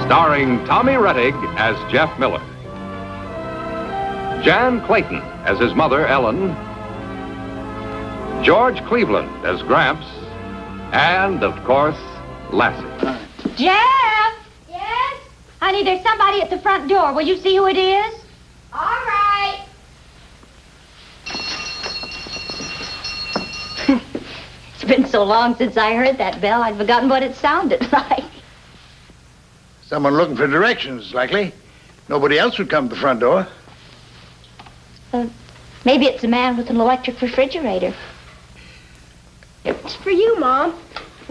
Starring Tommy Rettig as Jeff Miller, Jan Clayton as his mother, Ellen, George Cleveland as Gramps, and, of course, Lassie. Jeff! Yes? Honey, there's somebody at the front door. Will you see who it is? All right. It's been so long since I heard that bell, I'd forgotten what it sounded like. Someone looking for directions, likely. Nobody else would come to the front door. Maybe it's a man with an electric refrigerator. It's for you, Mom.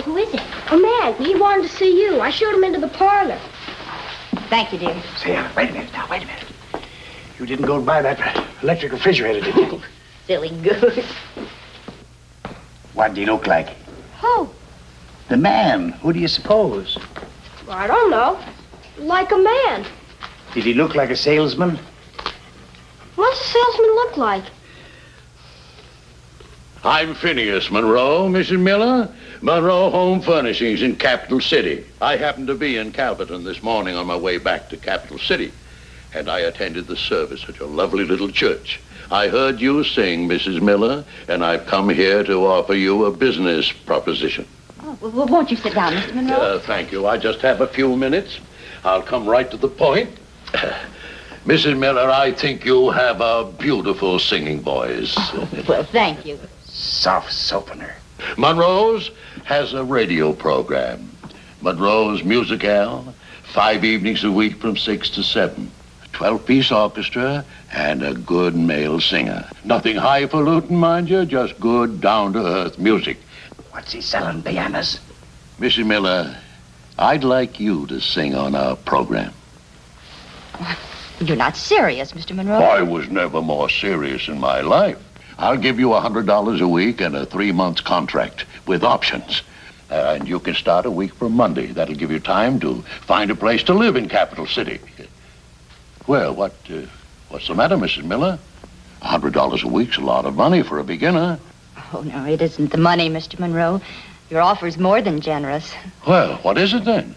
Who is it? A man. He wanted to see you. I showed him into the parlor. Thank you, dear. Say, wait a minute now, wait a minute. You didn't go to buy that electric refrigerator, did you? Silly goose. What did he look like? Who? The man. Who do you suppose? I don't know. Like a man. Did he look like a salesman? What's a salesman look like? I'm Phineas Monroe, Mrs. Miller. Monroe Home Furnishings in Capital City. I happened to be in Calverton this morning on my way back to Capital City, and I attended the service at your lovely little church. I heard you sing, Mrs. Miller, and I've come here to offer you a business proposition. Oh, well, won't you sit down, Mr. Monroe? Thank you. I just have a few minutes. I'll come right to the point. Mrs. Miller, I think you have a beautiful singing voice. Oh, well, thank you. Soft soapener. Monroe's has a radio program. Monroe's Musicale, 5 evenings a week from 6 to 7. A 12-piece orchestra and a good male singer. Nothing highfalutin, mind you, just good, down-to-earth music. What's he selling, bananas? Mrs. Miller, I'd like you to sing on our program. You're not serious, Mr. Monroe. I was never more serious in my life. I'll give you $100 a week and a 3-month contract with options. And you can start a week from Monday. That'll give you time to find a place to live in Capital City. Well, what's the matter, Mrs. Miller? $100 a week's a lot of money for a beginner. Oh, no, it isn't the money, Mr. Monroe. Your offer's more than generous. Well, what is it then?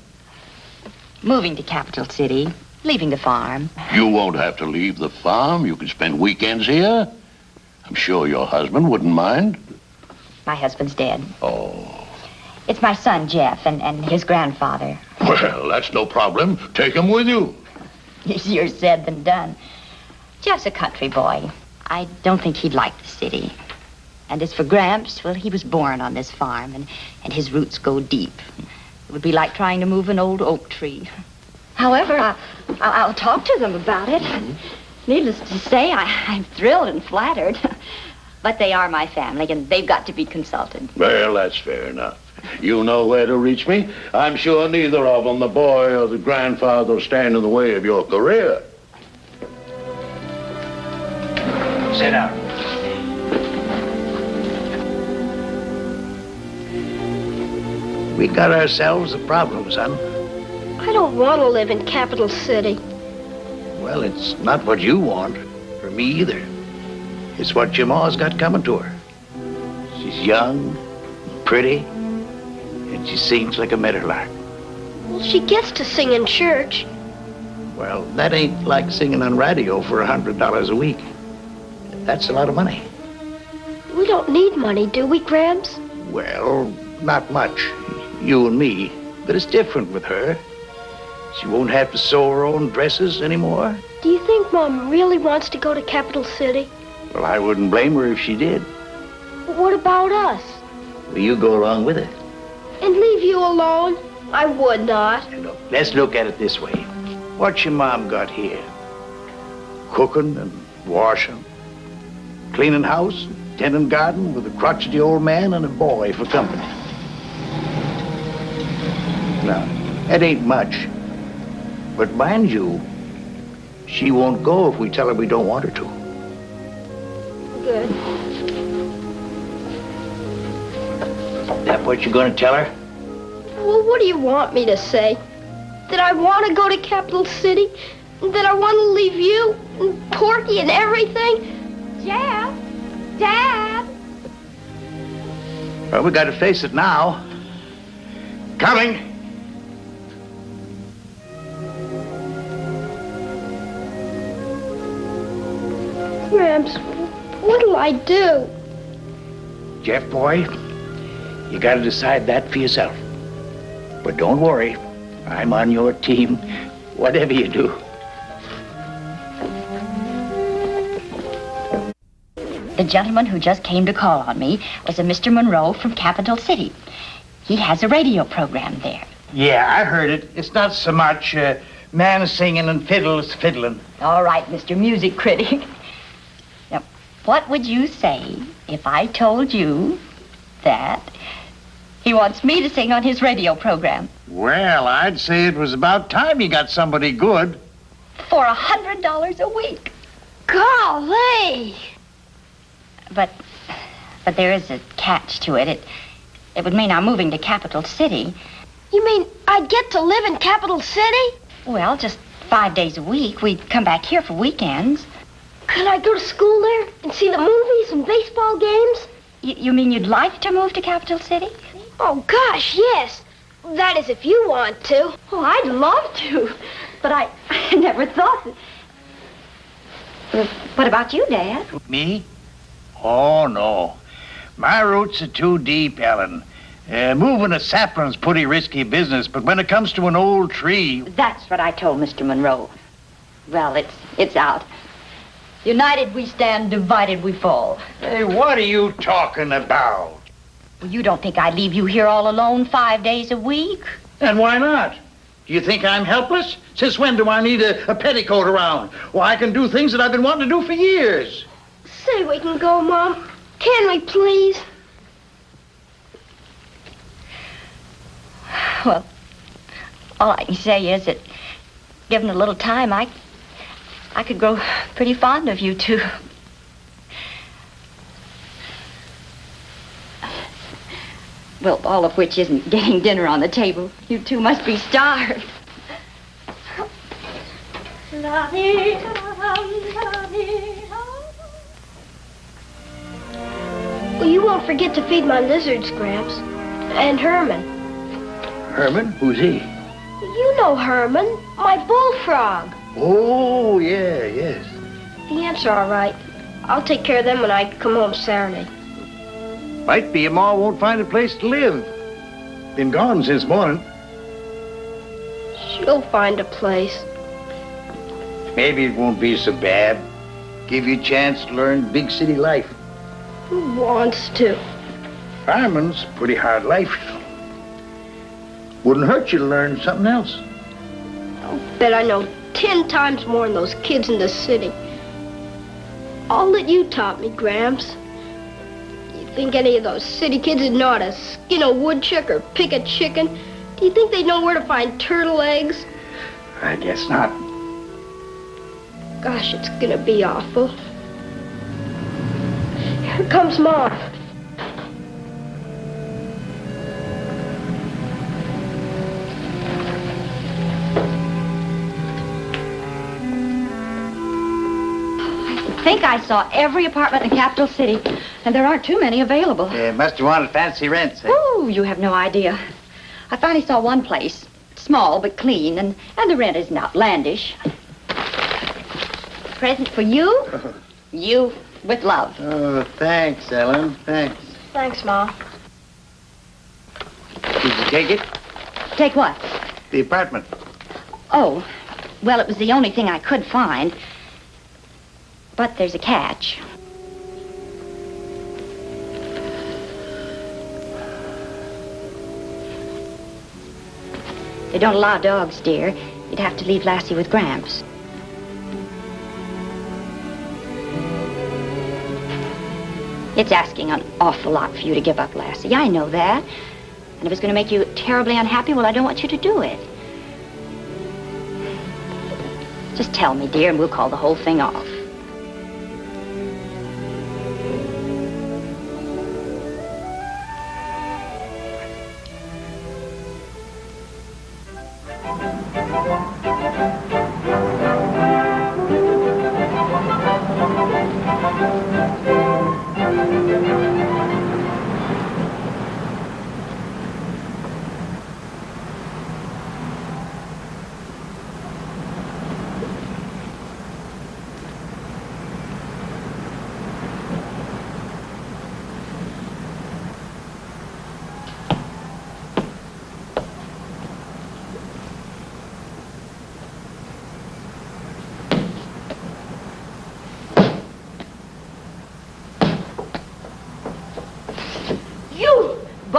Moving to Capital City, leaving the farm. You won't have to leave the farm. You can spend weekends here. I'm sure your husband wouldn't mind. My husband's dead. Oh. It's my son, Jeff, and his grandfather. Well, that's no problem. Take him with you. Easier said than done. Jeff's a country boy. I don't think he'd like the city. And as for Gramps, well, he was born on this farm, and his roots go deep. It would be like trying to move an old oak tree. However, I'll talk to them about it. Needless to say, I'm thrilled and flattered. But they are my family, and they've got to be consulted. Well, that's fair enough. You know where to reach me. I'm sure neither of them, the boy or the grandfather, will stand in the way of your career. Sit down. We got ourselves a problem, son. I don't want to live in Capital City. Well, it's not what you want, for me either. It's what your ma's got coming to her. She's young, pretty, and she sings like a meadowlark. Well, she gets to sing in church. Well, that ain't like singing on radio for $100 a week. That's a lot of money. We don't need money, do we, Gramps? Well, not much. You and me. But it's different with her. She won't have to sew her own dresses anymore. Do you think Mom really wants to go to Capital City? Well, I wouldn't blame her if she did. But what about us? Will you go along with her? And leave you alone? I would not. Look, let's look at it this way. What's your mom got here? Cooking and washing, cleaning house, tending garden with a crotchety old man and a boy for company. Now, that ain't much. But mind you, she won't go if we tell her we don't want her to. Good. That what you're gonna tell her? Well, what do you want me to say? That I want to go to Capital City? That I want to leave you and Porky and everything? Jeff? Dad? Well, we gotta face it now. Coming. Gramps, what'll I do? Jeff, boy, you gotta decide that for yourself. But don't worry, I'm on your team, whatever you do. The gentleman who just came to call on me was a Mr. Monroe from Capital City. He has a radio program there. Yeah, I heard it. It's not so much man singing and fiddles fiddling. All right, Mr. Music Critic. Now, what would you say if I told you that he wants me to sing on his radio program? Well, I'd say it was about time you got somebody good. For $100 a week. Golly! But there is a catch to it. It would mean I'm moving to Capital City. You mean I'd get to live in Capital City? Well, just 5 days a week. We'd come back here for weekends. Could I go to school there and see the movies and baseball games? You mean you'd like to move to Capital City? Oh, gosh, yes. That is, if you want to. Oh, I'd love to. But I never thought that... What about you, Dad? Me? Oh, no. My roots are too deep, Ellen. Moving a sapling's pretty risky business, but when it comes to an old tree... That's what I told Mr. Monroe. Well, it's out. United we stand, divided we fall. Hey, what are you talking about? Well, you don't think I'd leave you here all alone 5 days a week? And why not? Do you think I'm helpless? Since when do I need a petticoat around? Well, I can do things that I've been wanting to do for years. Say we can go, Mom. Can we, please? Well, all I can say is that given a little time, I could grow pretty fond of you two. Well, all of which isn't getting dinner on the table. You two must be starved. Well, you won't forget to feed my lizards, Gramps. And Herman. Herman? Who's he? You know Herman, my bullfrog. Oh, yeah, yes. The ants are all right. I'll take care of them when I come home Saturday. Might be your ma won't find a place to live. Been gone since morning. She'll find a place. Maybe it won't be so bad. Give you a chance to learn big city life. Who wants to? Fireman's a pretty hard life. Wouldn't hurt you to learn something else. I'll bet I know 10 times more than those kids in the city. All that you taught me, Gramps. You think any of those city kids would know how to skin a woodchuck or pick a chicken? Do you think they'd know where to find turtle eggs? I guess not. Gosh, it's gonna be awful. Here comes Mom. I think I saw every apartment in Capital City, and there aren't too many available. Must have wanted fancy rents. Ooh, you have no idea. I finally saw one place, small but clean, and the rent isn't outlandish. Present for you, you with love. Oh, thanks, Ellen. Thanks. Thanks, Mom. Did you take it? Take what? The apartment. Oh, well, it was the only thing I could find. But there's a catch. They don't allow dogs, dear. You'd have to leave Lassie with Gramps. It's asking an awful lot for you to give up Lassie. I know that. And if it's going to make you terribly unhappy, well, I don't want you to do it. Just tell me, dear, and we'll call the whole thing off.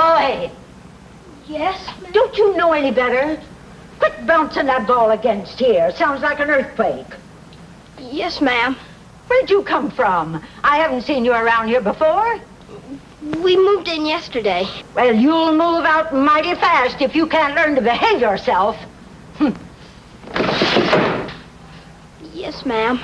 Boy, Yes, ma'am? don't you know any better? Quit bouncing that ball against here. Sounds like an earthquake. Yes, ma'am. Where'd you come from? I haven't seen you around here before. We moved in yesterday. Well, you'll move out mighty fast if you can't learn to behave yourself. Yes, ma'am.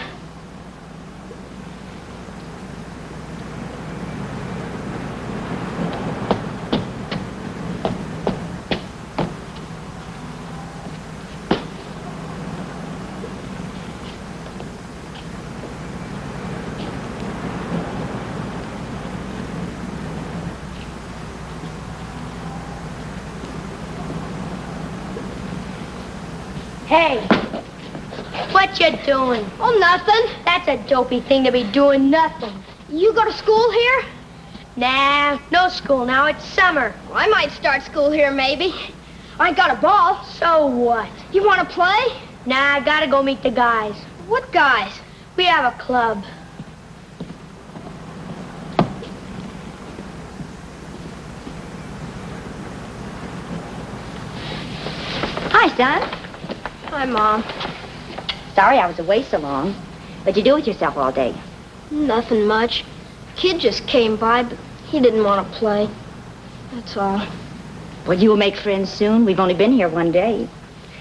Hey, what you doing? Oh, nothing. That's a dopey thing to be doing nothing. You go to school here? Nah, no school now. It's summer. Well, I might start school here, maybe. I got a ball. So what? You want to play? Nah, I gotta go meet the guys. What guys? We have a club. Hi, son. Hi, Mom. Sorry I was away so long. What'd you do with yourself all day? Nothing much. Kid just came by, but he didn't want to play. That's all. Well, you will make friends soon. We've only been here one day.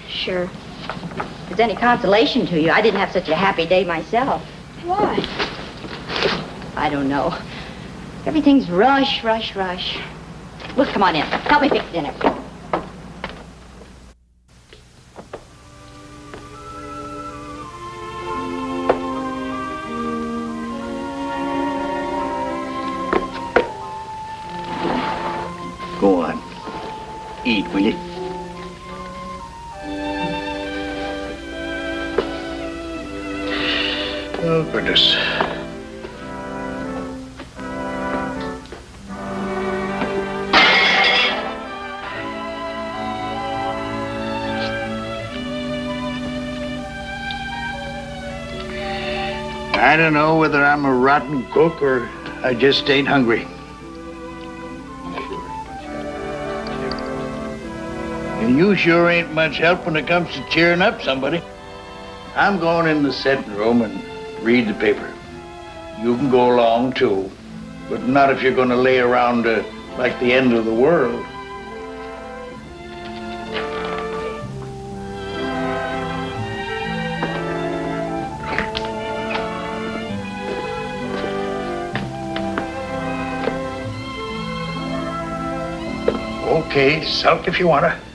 Sure. If it's any consolation to you, I didn't have such a happy day myself. Why? I don't know. Everything's rush, rush, rush. Look, come on in. Help me fix dinner. Go on. Eat, will you? Oh, goodness. I don't know whether I'm a rotten cook or I just ain't hungry. And you sure ain't much help when it comes to cheering up somebody. I'm going in the sitting room and read the paper. You can go along, too. But not if you're going to lay around like the end of the world. Okay, sulk if you want to.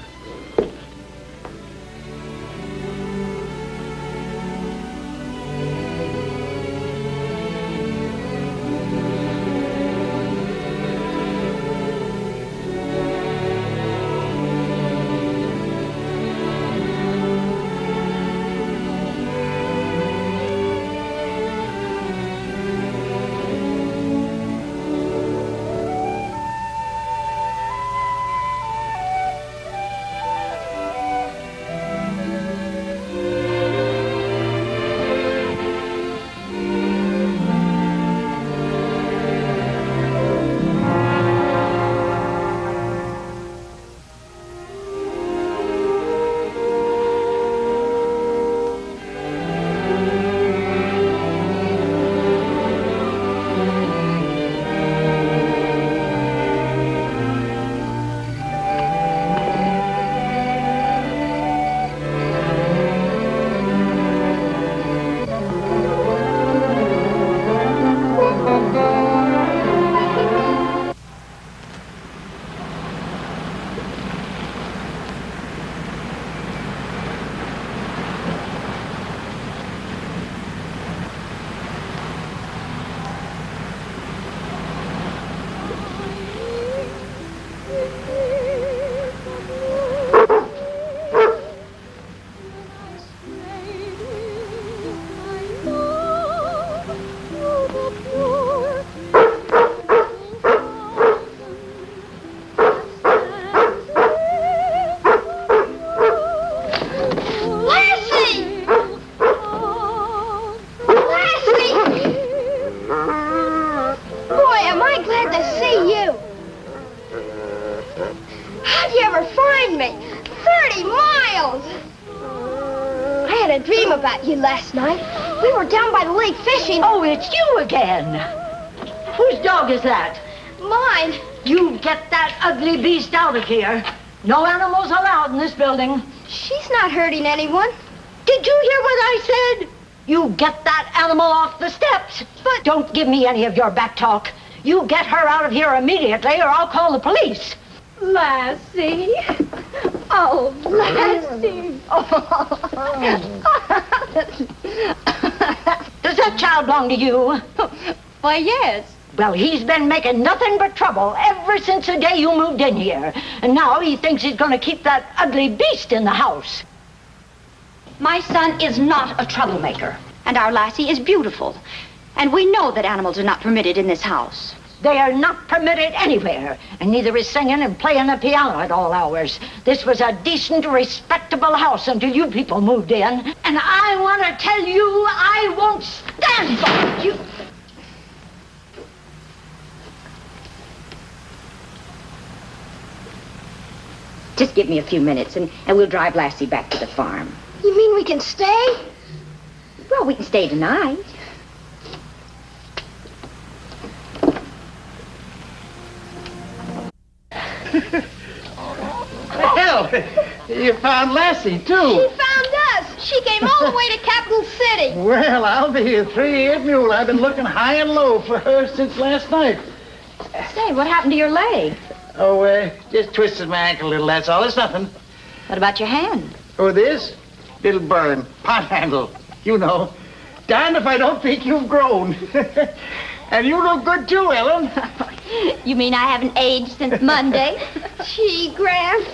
dream about you last night. We were down by the lake fishing. Oh, it's you again. Whose dog is that? Mine. You get that ugly beast out of here. No animals allowed in this building. She's not hurting anyone. Did you hear what I said? You get that animal off the steps. But don't give me any of your back talk. You get her out of here immediately or I'll call the police. Lassie. Oh, Lassie. Does that child belong to you? Why, yes. Well, he's been making nothing but trouble ever since the day you moved in here. And now he thinks he's going to keep that ugly beast in the house. My son is not a troublemaker, and our Lassie is beautiful. And we know that animals are not permitted in this house. They are not permitted anywhere, and neither is singing and playing the piano at all hours. This was a decent, respectable house until you people moved in. And I want to tell you, I won't stand for it. You... Just give me a few minutes, and we'll drive Lassie back to the farm. You mean we can stay? Well, we can stay tonight. Hell, you found Lassie, too. She found us. She came all the way to Capital City. Well, I'll be a three-year mule. I've been looking high and low for her since last night. Say, what happened to your leg? Oh, just twisted my ankle a little, that's all. It's nothing. What about your hand? Oh, this? Little burn. Pot handle. You know. Darned if I don't think you've grown. And you look good, too, Ellen. You mean I haven't aged since Monday? Gee, Gramps.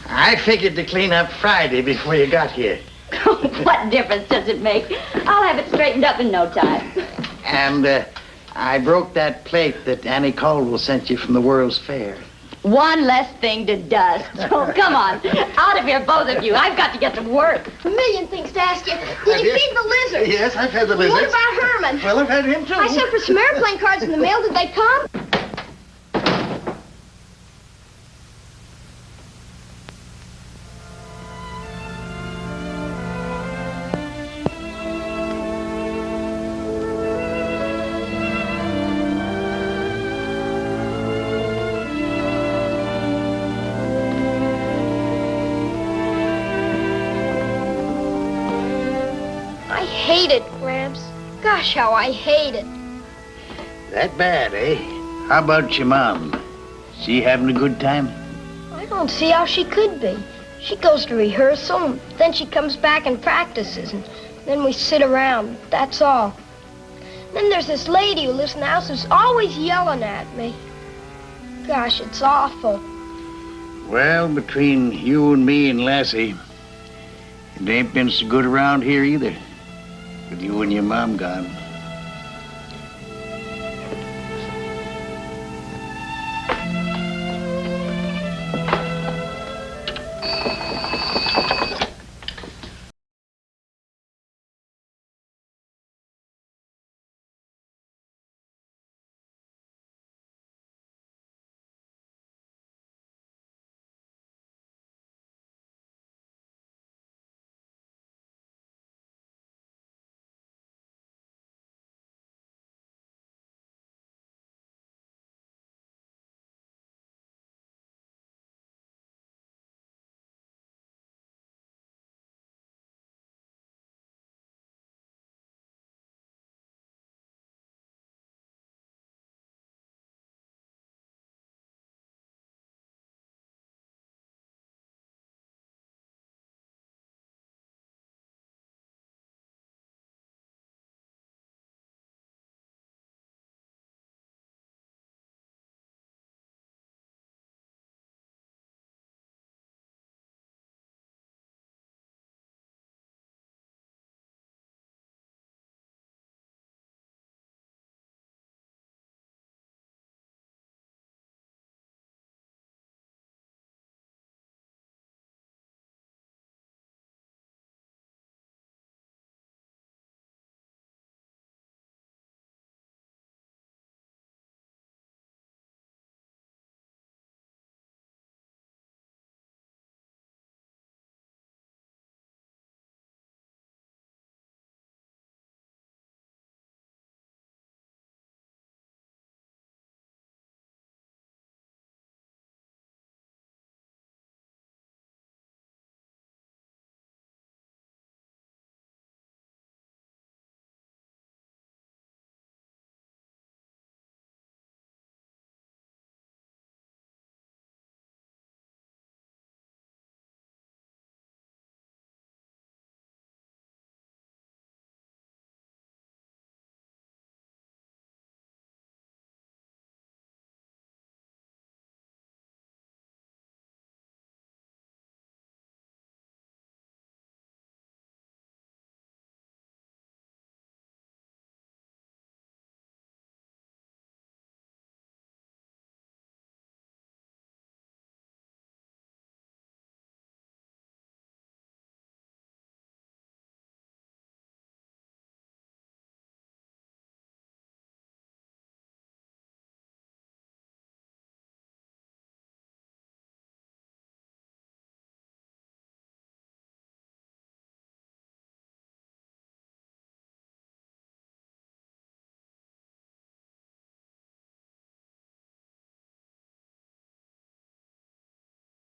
I figured to clean up Friday before you got here. What difference does it make? I'll have it straightened up in no time. And I broke that plate that Annie Caldwell sent you from the World's Fair. One less thing to dust. Oh, come on. Out of here, both of you. I've got to get to work. A million things to ask you. Did you feed the lizards? Yes, I've had the lizards. What about Herman? Well, I've had him, too. I sent for some airplane cards in the mail. Did they come? I hate it, Gramps. Gosh, how I hate it. That bad, eh? How about your mom? She having a good time? I don't see how she could be. She goes to rehearsal, and then she comes back and practices, and then we sit around. That's all. Then there's this lady who lives in the house who's always yelling at me. Gosh, it's awful. Well, between you and me and Lassie, it ain't been so good around here either. With you and your mom gone.